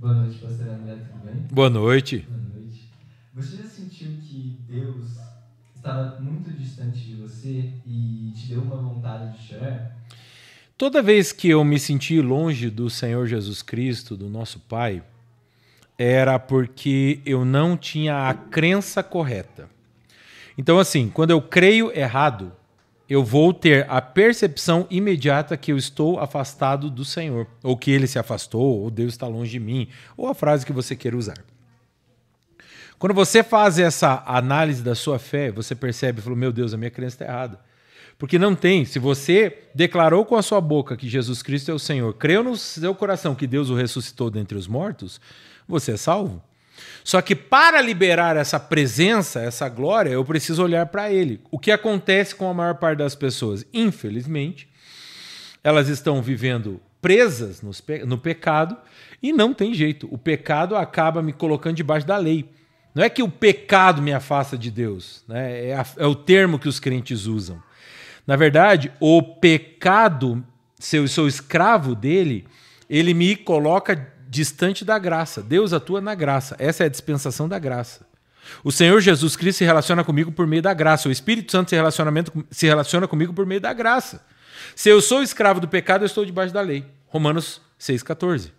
Boa noite, pastor André, tudo bem? Boa noite. Boa noite. Você já sentiu que Deus estava muito distante de você e te deu uma vontade de chorar? Toda vez que eu me senti longe do Senhor Jesus Cristo, do nosso Pai, era porque eu não tinha a crença correta. Então, assim, quando eu creio errado, eu vou ter a percepção imediata que eu estou afastado do Senhor, ou que Ele se afastou, ou Deus está longe de mim, ou a frase que você queira usar. Quando você faz essa análise da sua fé, você percebe, fala, meu Deus, a minha crença está errada. Porque não tem, se você declarou com a sua boca que Jesus Cristo é o Senhor, creu no seu coração que Deus o ressuscitou dentre os mortos, você é salvo. Só que para liberar essa presença, essa glória, eu preciso olhar para Ele. O que acontece com a maior parte das pessoas? Infelizmente, elas estão vivendo presas no pecado e não tem jeito. O pecado acaba me colocando debaixo da lei. Não é que o pecado me afasta de Deus, né? É o termo que os crentes usam. Na verdade, o pecado, se eu sou escravo dele, ele me coloca distante da graça. Deus atua na graça. Essa é a dispensação da graça. O Senhor Jesus Cristo se relaciona comigo por meio da graça. O Espírito Santo se relaciona comigo por meio da graça. Se eu sou escravo do pecado, eu estou debaixo da lei. Romanos 6,14.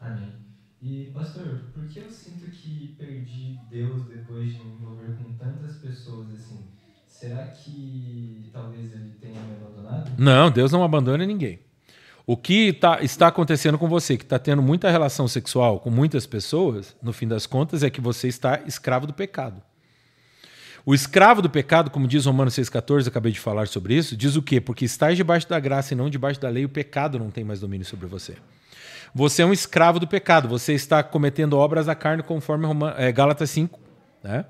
Amém. E, pastor, por que eu sinto que perdi Deus depois de me envolver com tantas pessoas assim? Será que talvez Ele tenha me abandonado? Não, Deus não abandona ninguém. O que está acontecendo com você, que está tendo muita relação sexual com muitas pessoas, no fim das contas, é que você está escravo do pecado. O escravo do pecado, como diz Romanos 6,14, acabei de falar sobre isso, diz o quê? Porque estás debaixo da graça e não debaixo da lei, o pecado não tem mais domínio sobre você. Você é um escravo do pecado, você está cometendo obras da carne conforme Gálatas 5. Né?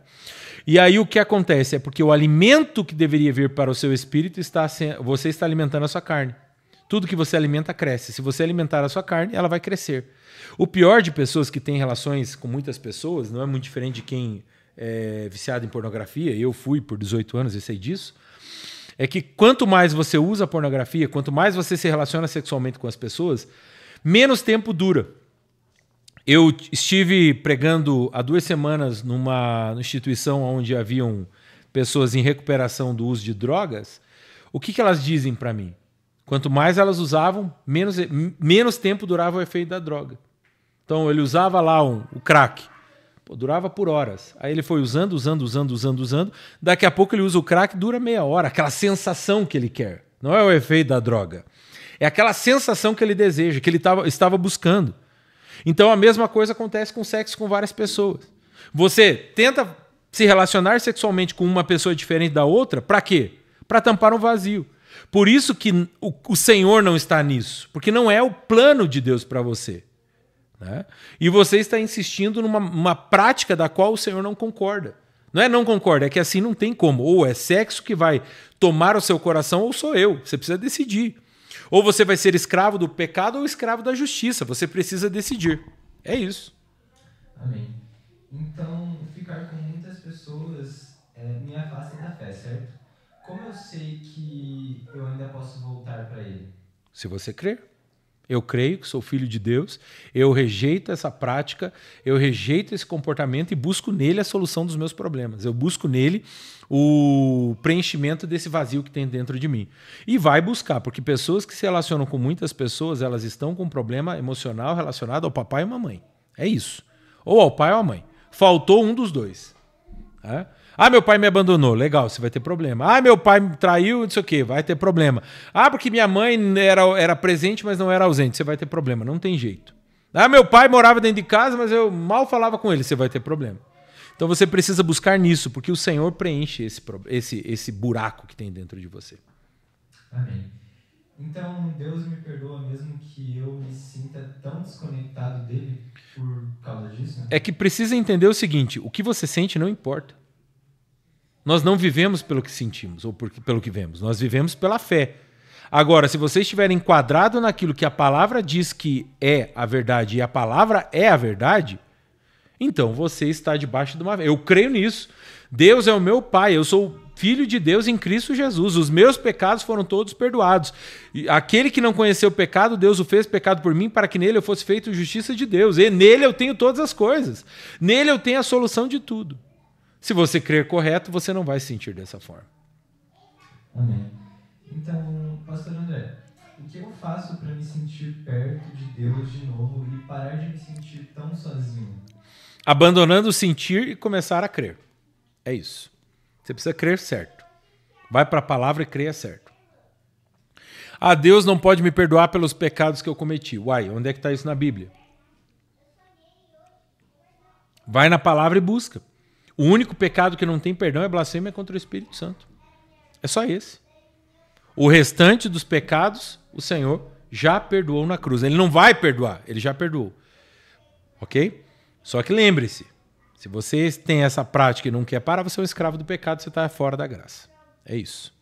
E aí o que acontece? É porque o alimento que deveria vir para o seu espírito, você está alimentando a sua carne. Tudo que você alimenta cresce. Se você alimentar a sua carne, ela vai crescer. O pior de pessoas que têm relações com muitas pessoas, não é muito diferente de quem é viciado em pornografia, eu fui por 18 anos e sei disso, é que quanto mais você usa a pornografia, quanto mais você se relaciona sexualmente com as pessoas, menos tempo dura. Eu estive pregando há 2 semanas numa instituição onde haviam pessoas em recuperação do uso de drogas. O que elas dizem para mim? Quanto mais elas usavam, menos tempo durava o efeito da droga. Então ele usava lá o crack. Pô, durava por horas. Aí ele foi usando. Daqui a pouco ele usa o crack, dura meia hora. Aquela sensação que ele quer. Não é o efeito da droga. É aquela sensação que ele deseja, que ele estava buscando. Então a mesma coisa acontece com sexo com várias pessoas. Você tenta se relacionar sexualmente com uma pessoa diferente da outra, para quê? Para tampar um vazio. Por isso que o Senhor não está nisso, porque não é o plano de Deus para você. Né? E você está insistindo numa prática da qual o Senhor não concorda. Não concorda, é que assim não tem como. Ou é sexo que vai tomar o seu coração, ou sou eu. Você precisa decidir. Ou você vai ser escravo do pecado ou escravo da justiça. Você precisa decidir. É isso. Amém. Então, ficar com muitas pessoas me afasta da fé, certo? Como eu sei que eu ainda posso voltar para Ele? Se você crer. Eu creio que sou filho de Deus, eu rejeito essa prática, eu rejeito esse comportamento e busco nele a solução dos meus problemas. Eu busco nele o preenchimento desse vazio que tem dentro de mim. E vai buscar, porque pessoas que se relacionam com muitas pessoas, elas estão com um problema emocional relacionado ao papai e à mamãe. É isso. Ou ao pai ou à mãe. Faltou um dos dois. É? Ah, meu pai me abandonou. Legal, você vai ter problema. Ah, meu pai me traiu, não sei o quê, vai ter problema. Ah, porque minha mãe era presente, mas não era ausente. Você vai ter problema, não tem jeito. Ah, meu pai morava dentro de casa, mas eu mal falava com ele. Você vai ter problema. Então você precisa buscar nisso, porque o Senhor preenche esse buraco que tem dentro de você. Amém. Então, Deus me perdoa mesmo que eu me sinta tão desconectado dele por causa disso? É que precisa entender o seguinte, o que você sente não importa. Nós não vivemos pelo que sentimos ou pelo que vemos, nós vivemos pela fé. Agora, se você estiver enquadrado naquilo que a palavra diz que é a verdade e a palavra é a verdade, então você está debaixo de uma... Eu creio nisso. Deus é o meu pai, eu sou filho de Deus em Cristo Jesus. Os meus pecados foram todos perdoados. E aquele que não conheceu o pecado, Deus o fez pecado por mim, para que nele eu fosse feito justiça de Deus. E nele eu tenho todas as coisas. Nele eu tenho a solução de tudo. Se você crer correto, você não vai se sentir dessa forma. Amém. Então, pastor André, o que eu faço para me sentir perto de Deus de novo e parar de me sentir tão sozinho? Abandonando o sentir e começar a crer. É isso. Você precisa crer certo. Vai para a palavra e creia certo. Ah, Deus não pode me perdoar pelos pecados que eu cometi. Uai, onde é que está isso na Bíblia? Vai na palavra e busca. O único pecado que não tem perdão é blasfêmia contra o Espírito Santo. É só esse. O restante dos pecados, o Senhor já perdoou na cruz. Ele não vai perdoar, ele já perdoou. Ok? Só que lembre-se, se você tem essa prática e não quer parar, você é um escravo do pecado, você está fora da graça. É isso.